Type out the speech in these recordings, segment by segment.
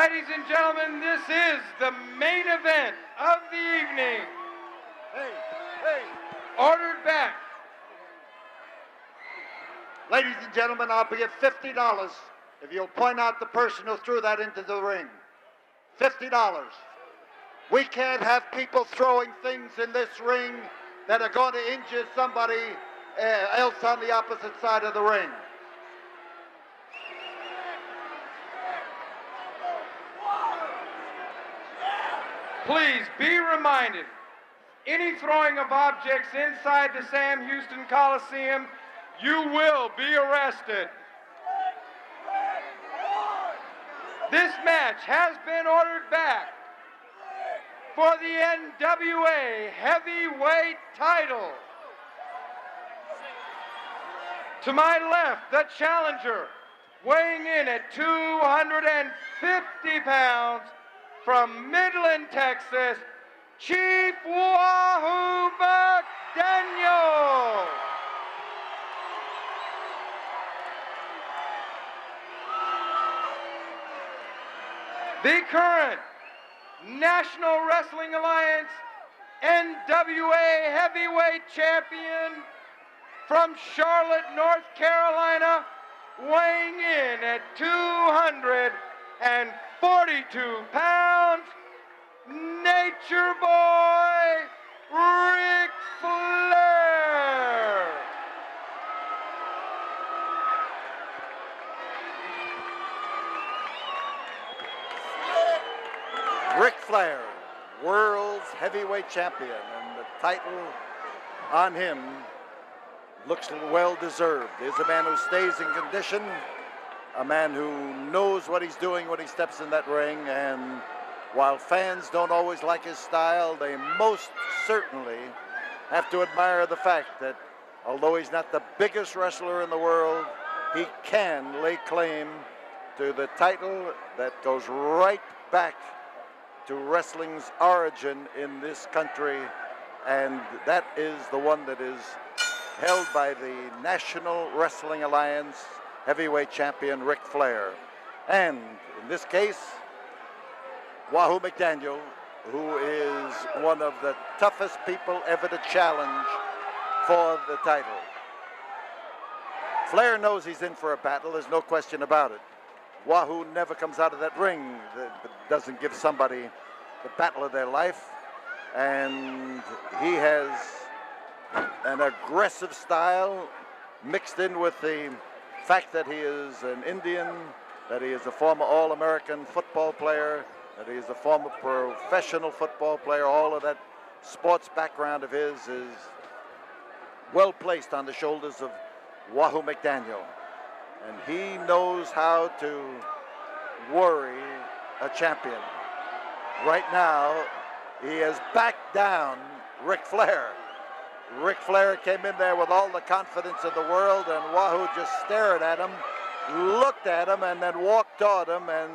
Ladies and gentlemen, this is the main event of the evening. Ordered back. Ladies and gentlemen, I'll be at $50 if you'll point out the person who threw that into the ring. $50. We can't have people throwing things in this ring that are going to injure somebody else on the opposite side of the ring. Please be reminded, any throwing of objects inside the Sam Houston Coliseum, you will be arrested. This match has been ordered back for the NWA heavyweight title. To my left, the challenger, weighing in at 250 pounds, from Midland, Texas, Chief Wahoo McDaniel. The current National Wrestling Alliance NWA heavyweight champion from Charlotte, North Carolina, weighing in at 242 pounds, Nature Boy Ric Flair. Ric Flair, world's heavyweight champion, and the title on him looks well deserved. He's a man who stays in condition, a man who knows what he's doing when he steps in that ring, and while fans don't always like his style, they most certainly have to admire the fact that although he's not the biggest wrestler in the world, he can lay claim to the title that goes right back to wrestling's origin in this country, and that is the one that is held by the National Wrestling Alliance heavyweight champion Ric Flair. And in this case, Wahoo McDaniel, who is one of the toughest people ever to challenge for the title. Flair knows he's in for a battle, there's no question about it. Wahoo never comes out of that ring that doesn't give somebody the battle of their life, and he has an aggressive style mixed in with the fact that he is an Indian, that he is a former All-American football player, that he is a former professional football player. All of that sports background of his is well placed on the shoulders of Wahoo McDaniel, and he knows how to worry a champion. Right now, he has backed down Ric Flair. Ric Flair came in there with all the confidence in the world, and Wahoo just stared at him, looked at him, and then walked toward him, and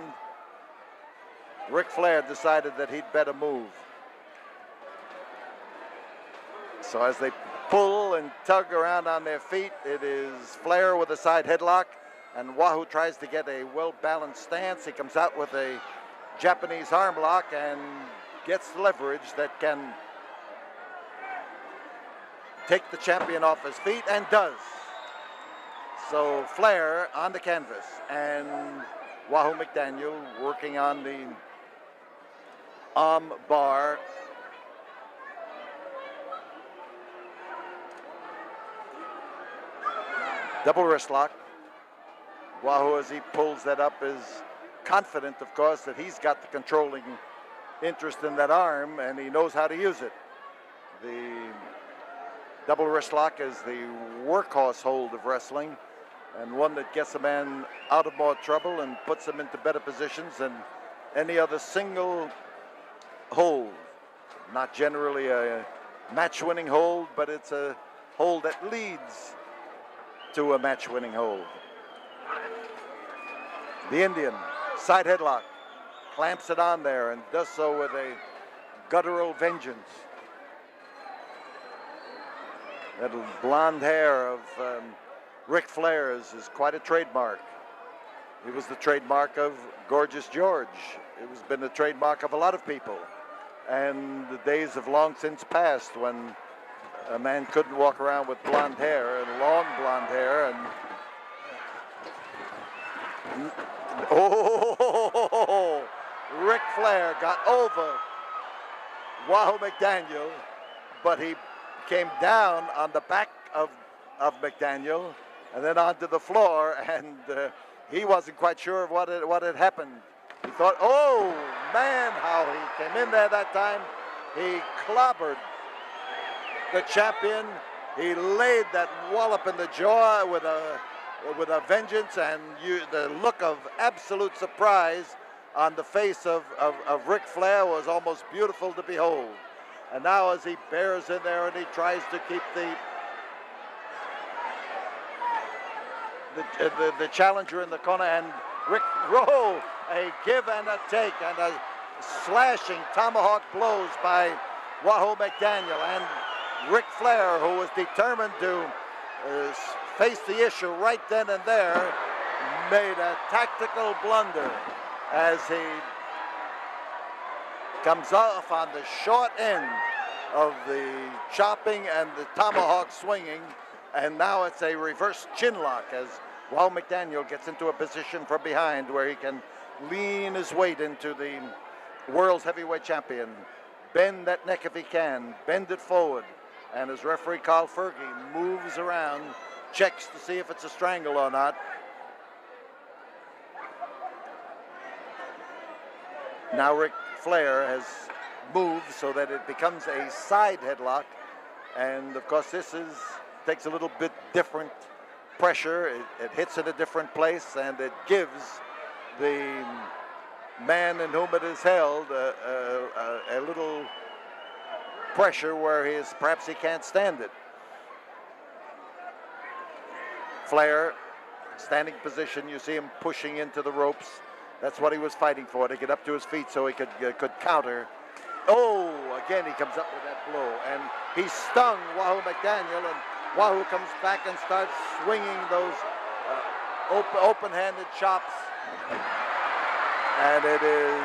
Ric Flair decided that he'd better move. So as they pull and tug around on their feet, it is Flair with a side headlock, and Wahoo tries to get a well-balanced stance. He comes out with a Japanese arm lock and gets leverage that can take the champion off his feet, and does. So Flair on the canvas, and Wahoo McDaniel working on the arm bar. Double wrist lock. Wahoo, as he pulls that up, is confident, of course, that he's got the controlling interest in that arm, and he knows how to use it. The double wrist lock is the workhorse hold of wrestling, and one that gets a man out of more trouble and puts him into better positions than any other single hold. Not generally a match-winning hold, but it's a hold that leads to a match-winning hold. The Indian, side headlock, clamps it on there and does so with a guttural vengeance. That blonde hair of Ric Flair's is quite a trademark. He was the trademark of Gorgeous George. It was been the trademark of a lot of people. And the days have long since passed when a man couldn't walk around with blonde hair and long blonde hair and oh, Ric Flair got over Wahoo McDaniel, but he came down on the back of McDaniel and then onto the floor, and he wasn't quite sure of what had happened. He thought, oh man, how he came in there that time. He clobbered the champion. He laid that wallop in the jaw with a vengeance, and the look of absolute surprise on the face of Ric Flair was almost beautiful to behold. And now as he bears in there and he tries to keep the challenger in the corner, and Rick Rowe, a give and a take and a slashing tomahawk blows by Wahoo McDaniel, and Ric Flair, who was determined to face the issue right then and there, made a tactical blunder as he comes off on the short end of the chopping and the tomahawk swinging, and now it's a reverse chin lock as Wahoo McDaniel gets into a position from behind where he can lean his weight into the world's heavyweight champion, bend that neck if he can, bend it forward, and as referee Carl Fergie moves around, checks to see if it's a strangle or not. Now Ric Flair has moved so that it becomes a side headlock, and of course this takes a little bit different pressure. It hits in a different place, and it gives the man in whom it is held a little pressure where perhaps he can't stand it. Flair, standing position, you see him pushing into the ropes. That's what he was fighting for, to get up to his feet so he could counter. Oh, again he comes up with that blow, and he stung Wahoo McDaniel, and Wahoo comes back and starts swinging those open-handed chops, and it is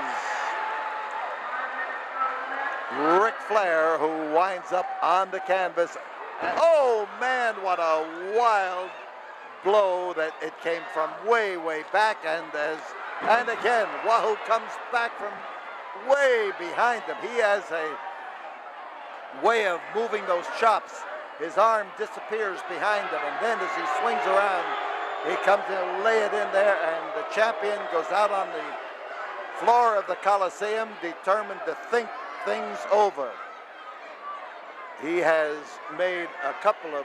Ric Flair who winds up on the canvas. And, oh man, what a wild blow that it came from way back, and again Wahoo comes back from way behind him. He has a way of moving those chops. His arm disappears behind him, and then as he swings around, he comes to lay it in there, and the champion goes out on the floor of the Coliseum determined to think things over. He has made a couple of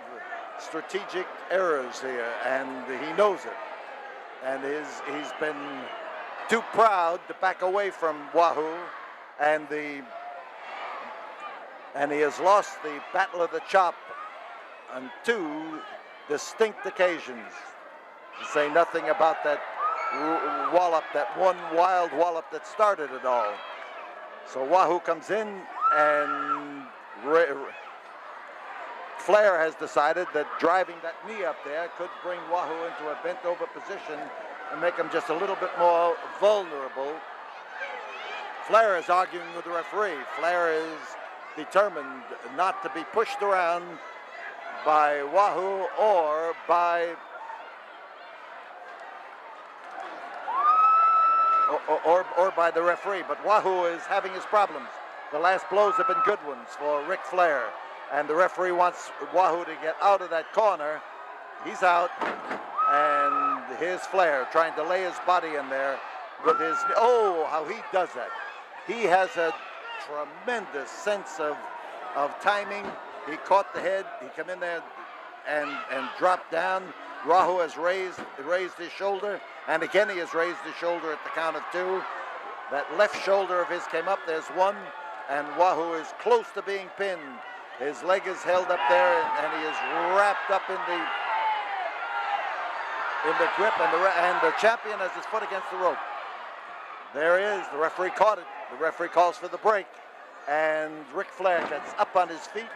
strategic errors here, and he knows it. And he's been too proud to back away from Wahoo, and he has lost the battle of the chop on two distinct occasions. To say nothing about that wallop, that one wild wallop that started it all. So Wahoo comes in, and Flair has decided that driving that knee up there could bring Wahoo into a bent over position and make him just a little bit more vulnerable. Flair is arguing with the referee. Flair is determined not to be pushed around by Wahoo or by the referee, but Wahoo is having his problems. The last blows have been good ones for Ric Flair, and the referee wants Wahoo to get out of that corner. He's out, and here's Flair trying to lay his body in there with his, oh, how he does that. He has a tremendous sense of timing. He caught the head, he come in there and dropped down. Wahoo has raised his shoulder, and again he has raised his shoulder at the count of two. That left shoulder of his came up, there's one, and Wahoo is close to being pinned. His leg is held up there, and he is wrapped up in the grip, and the champion has his foot against the rope. There he is, the referee caught it. The referee calls for the break, and Ric Flair gets up on his feet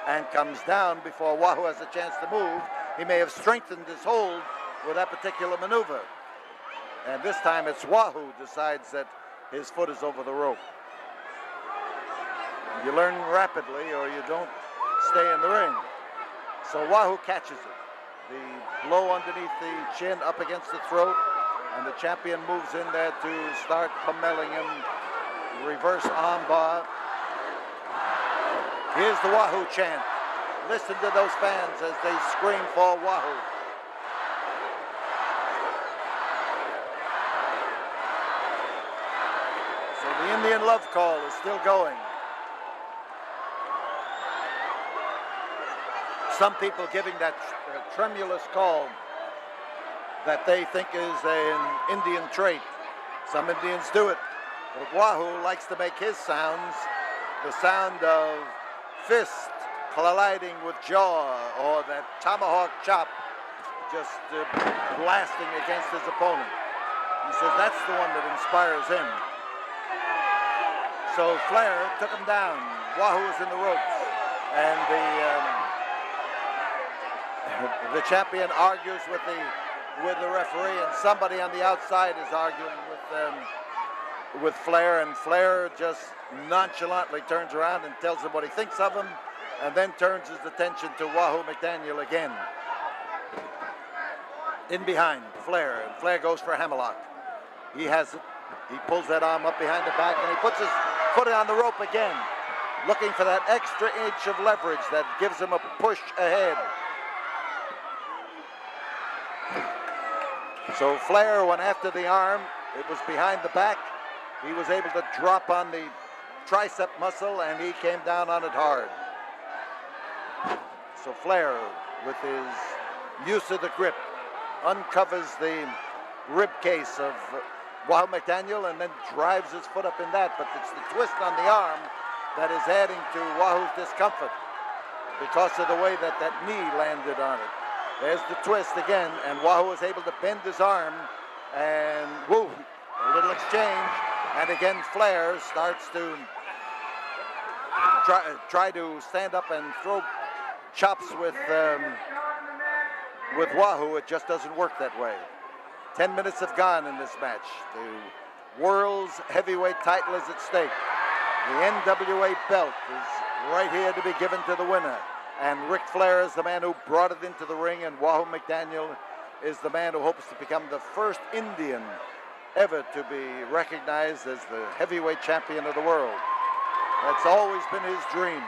and comes down before Wahoo has a chance to move. He may have strengthened his hold with that particular maneuver. And this time it's Wahoo decides that his foot is over the rope. You learn rapidly or you don't stay in the ring. So Wahoo catches it. The blow underneath the chin up against the throat, and the champion moves in there to start pummeling him. Reverse arm bar. Here's the Wahoo chant. Listen to those fans as they scream for Wahoo. So the Indian love call is still going. Some people giving that tremulous call that they think is an Indian trait. Some Indians do it. But Wahoo likes to make his sounds the sound of fist colliding with jaw, or that tomahawk chop just blasting against his opponent. He says that's the one that inspires him. So Flair took him down. Wahoo is in the ropes. And the champion argues with the referee, and somebody on the outside is arguing with Flair, and Flair just nonchalantly turns around and tells him what he thinks of him, and then turns his attention to Wahoo McDaniel again. In behind Flair, and Flair goes for a hammerlock. He has it. He pulls that arm up behind the back, and he puts his foot on the rope again, looking for that extra inch of leverage that gives him a push ahead. So Flair went after the arm. It was behind the back. He was able to drop on the tricep muscle, and he came down on it hard. So Flair, with his use of the grip, uncovers the rib case of Wahoo McDaniel and then drives his foot up in that. But it's the twist on the arm that is adding to Wahoo's discomfort because of the way that knee landed on it. There's the twist again, and Wahoo is able to bend his arm, and woo, a little exchange, and again Flair starts to try to stand up and throw chops with Wahoo. It just doesn't work that way. 10 minutes have gone in this match. The world's heavyweight title is at stake. The NWA belt is right here to be given to the winner. And Ric Flair is the man who brought it into the ring, and Wahoo McDaniel is the man who hopes to become the first Indian ever to be recognized as the heavyweight champion of the world. That's always been his dream.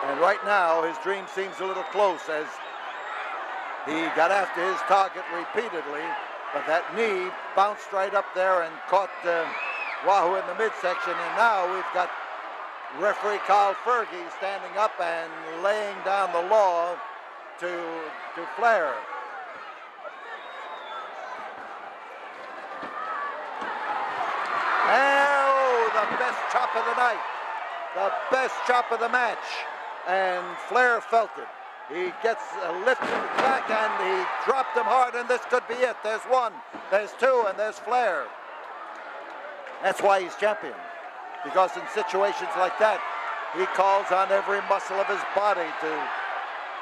And right now, his dream seems a little close as he got after his target repeatedly, but that knee bounced right up there and caught Wahoo in the midsection, and now we've got referee Carl Fergie standing up and laying down the law to Flair. Oh, the best chop of the night. The best chop of the match. And Flair felt it. He gets a lift back and he dropped him hard, and this could be it. There's one, there's two, and there's Flair. That's why he's champion. Because in situations like that, he calls on every muscle of his body to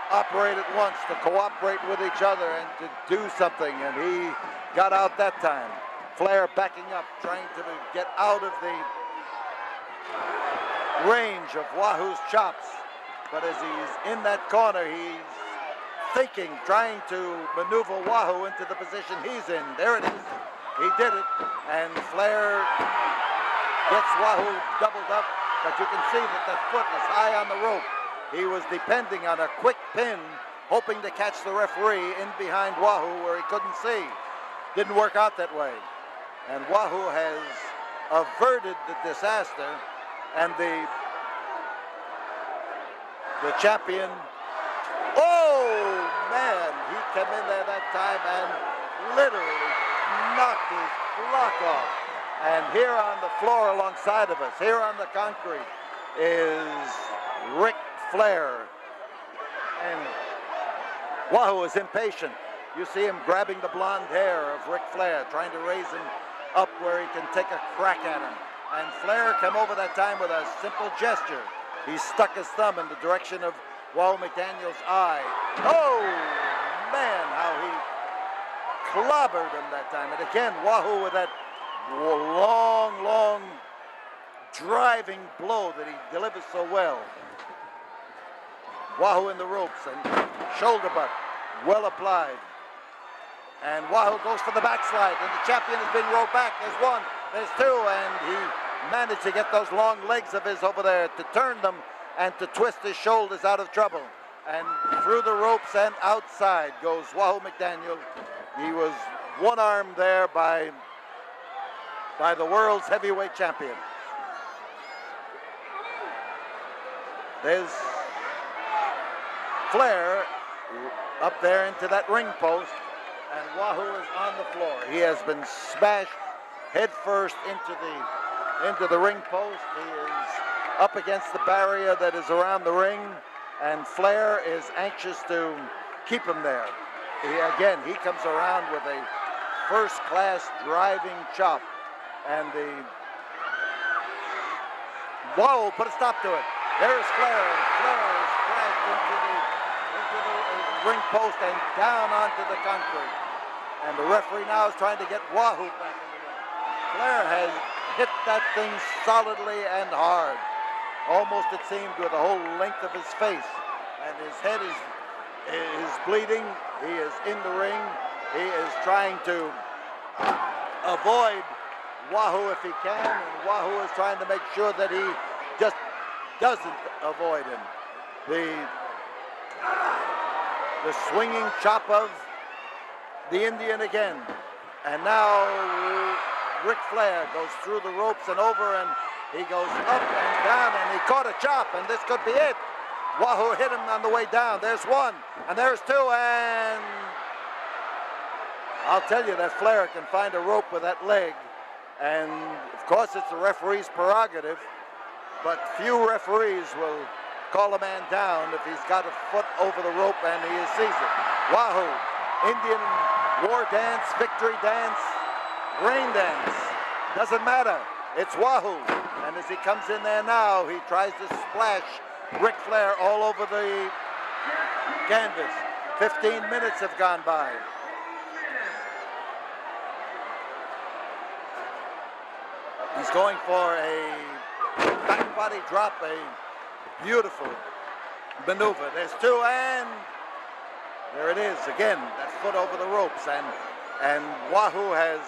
operate at once, to cooperate with each other, and to do something, and he got out that time. Flair backing up, trying to get out of the range of Wahoo's chops. But as he's in that corner, he's thinking, trying to maneuver Wahoo into the position he's in. There it is. He did it, and Flair gets Wahoo doubled up, but you can see that the foot is high on the rope. He was depending on a quick pin, hoping to catch the referee in behind Wahoo where he couldn't see. Didn't work out that way. And Wahoo has averted the disaster, and the champion, oh man, he came in there that time and literally knocked his block off. And here on the floor alongside of us, here on the concrete, is Ric Flair. And Wahoo is impatient. You see him grabbing the blonde hair of Ric Flair, trying to raise him up where he can take a crack at him. And Flair came over that time with a simple gesture. He stuck his thumb in the direction of Wahoo McDaniel's eye. Oh, man, how he clobbered him that time. And again, Wahoo with that long driving blow that he delivers so well. Wahoo in the ropes and shoulder butt, well applied. And Wahoo goes for the backslide, and the champion is being rolled back. There's one, there's two, and he managed to get those long legs of his over there to turn them and to twist his shoulders out of trouble. And through the ropes and outside goes Wahoo McDaniel. He was one arm there by the world's heavyweight champion. There's Flair up there into that ring post, and Wahoo is on the floor. He has been smashed head first into the ring post. He is up against the barrier that is around the ring, and Flair is anxious to keep him there. He comes around with a first-class driving chop, and the Wahoo put a stop to it. There's Flair, and Flair is crashed into the ring post and down onto the concrete. And the referee now is trying to get Wahoo back in the ring. Flair has hit that thing solidly and hard. Almost, it seemed, with the whole length of his face. And his head is bleeding. He is in the ring. He is trying to avoid Wahoo if he can. And Wahoo is trying to make sure that he just doesn't avoid him. The swinging chop of the Indian again. And now Ric Flair goes through the ropes and over, and he goes up and down, and he caught a chop, and this could be it. Wahoo hit him on the way down. There's one, and there's two, and I'll tell you that Flair can find a rope with that leg. And of course, it's the referee's prerogative, but few referees will call a man down if he's got a foot over the rope and he sees it. Wahoo, Indian war dance, victory dance, rain dance, doesn't matter. It's Wahoo. And as he comes in there now, he tries to splash Ric Flair all over the canvas. 15 minutes have gone by. He's going for a back body drop, a beautiful maneuver. There's two, and there it is again, that foot over the ropes. And Wahoo has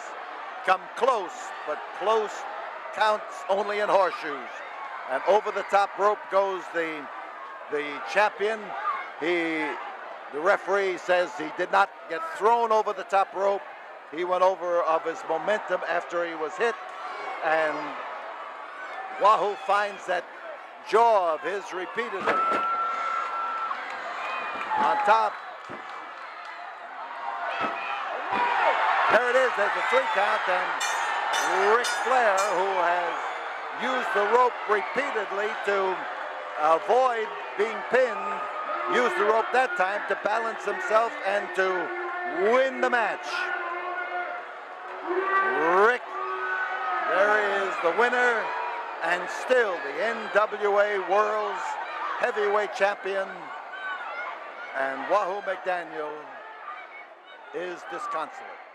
come close, but close counts only in horseshoes. And over the top rope goes the champion. The referee says he did not get thrown over the top rope. He went over of his momentum after he was hit. And Wahoo finds that jaw of his repeatedly. On top. There it is, there's a 3 count, and Ric Flair, who has used the rope repeatedly to avoid being pinned, used the rope that time to balance himself and to win the match. Ric, there is the winner, and still the NWA World's Heavyweight Champion, and Wahoo McDaniel is disconsolate.